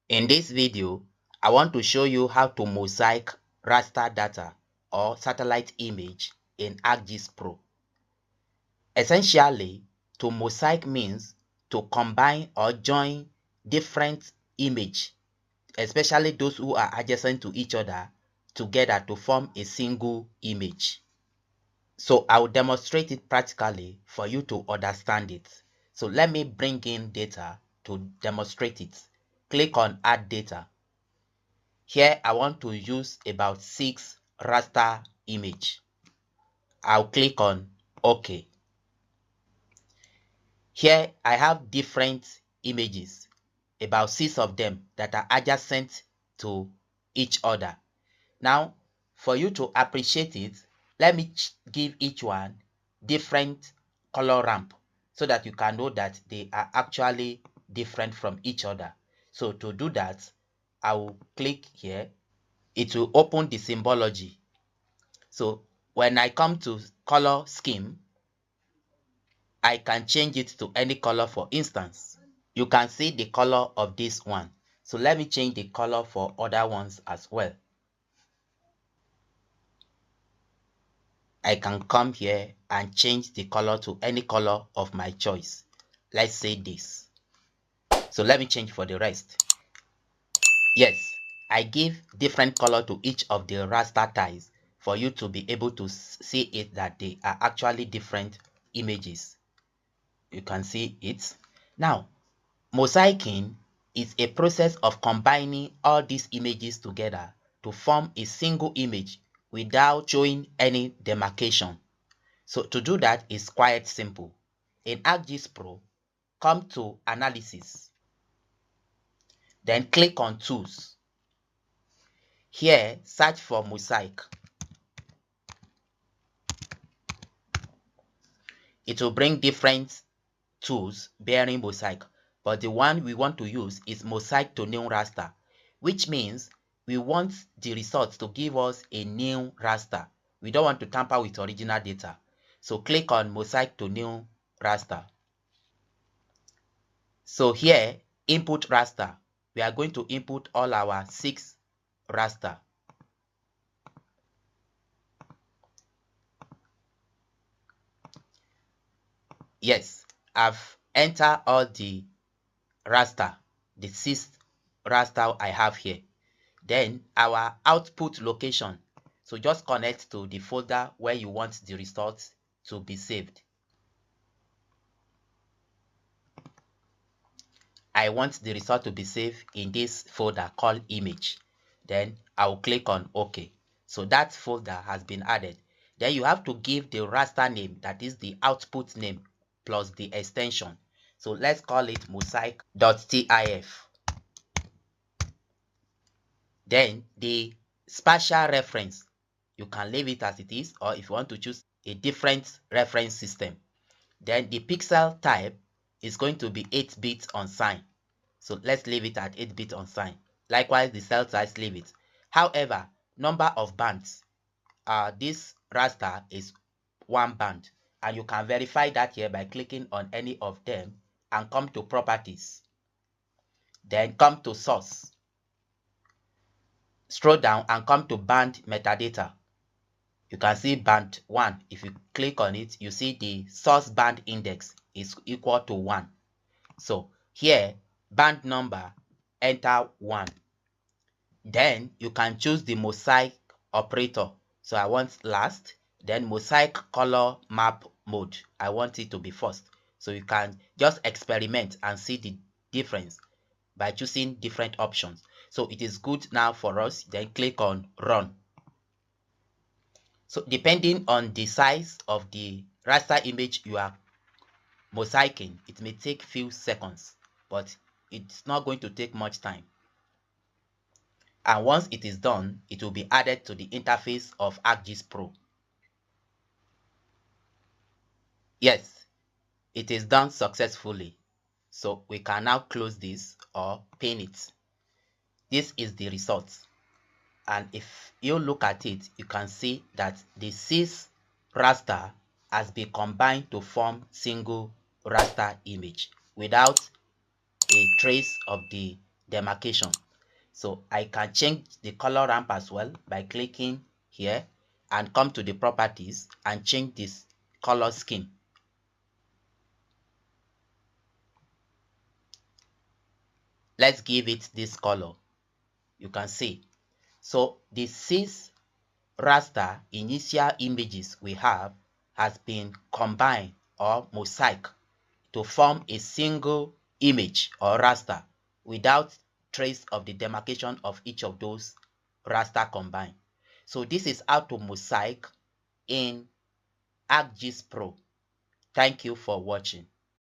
In this video, I want to show you how to mosaic raster data or satellite image in ArcGIS Pro. Essentially, to mosaic means to combine or join different images, especially those who are adjacent to each other, together to form a single image. So I will demonstrate it practically for you to understand it. So let me bring in data to demonstrate it. Click on Add Data. Here I want to use about 6 raster image. I'll click on OK. Here I have different images, about 6 of them that are adjacent to each other. Now, for you to appreciate it, let me give each one different color ramp so that you can know that they are actually different from each other. So to do that, I will click here. It will open the symbology. So when I come to color scheme, I can change it to any color. For instance, you can see the color of this one. So let me change the color for other ones as well. I can come here and change the color to any color of my choice. Let's say this. So let me change for the rest. Yes, I give different color to each of the raster tiles for you to be able to see it that they are actually different images. You can see it. Now, mosaicing is a process of combining all these images together to form a single image without showing any demarcation. So to do that is quite simple. In ArcGIS Pro, come to Analysis, then click on Tools. Here, search for Mosaic. It will bring different tools bearing mosaic, but the one we want to use is mosaic to new raster, which means we want the results to give us a new raster. We don't want to tamper with original data. So click on mosaic to new raster. So here, input raster. We are going to input all our 6 raster. Yes, I've entered all the raster, the 6 raster I have here. Then our output location. So just connect to the folder where you want the results to be saved. I want the result to be saved in this folder called image. Then I will click on OK. So that folder has been added. Then you have to give the raster name, that is the output name, plus the extension. So let's call it mosaic.tif. Then the spatial reference, you can leave it as it is, or if you want to choose a different reference system. Then the pixel type is going to be 8-bit unsigned. So let's leave it at 8-bit unsigned. Likewise, the cell size, leave it. However, number of bands, this raster is 1 band, and you can verify that here by clicking on any of them and come to properties. Then come to source. Scroll down and come to band metadata. You can see band 1. If you click on it, you see the source band index is equal to 1. So here, band number, enter 1. Then you can choose the mosaic operator. So I want last. Then mosaic color map mode, I want it to be first. So you can just experiment and see the difference by choosing different options. So it is good now for us. Then click on run. So depending on the size of the raster image you are mosaicing, it may take few seconds, but it's not going to take much time. And once it is done, it will be added to the interface of ArcGIS Pro. Yes, it is done successfully. So we can now close this or pin it. This is the result. And if you look at it, you can see that the 6 raster has been combined to form single raster image without a trace of the demarcation. So I can change the color ramp as well by clicking here and come to the properties and change this color scheme. Let's give it this color. You can see. So the 6 raster initial images we have has been combined or mosaic to form a single image or raster without trace of the demarcation of each of those raster combined. So this is how to mosaic in ArcGIS Pro. Thank you for watching.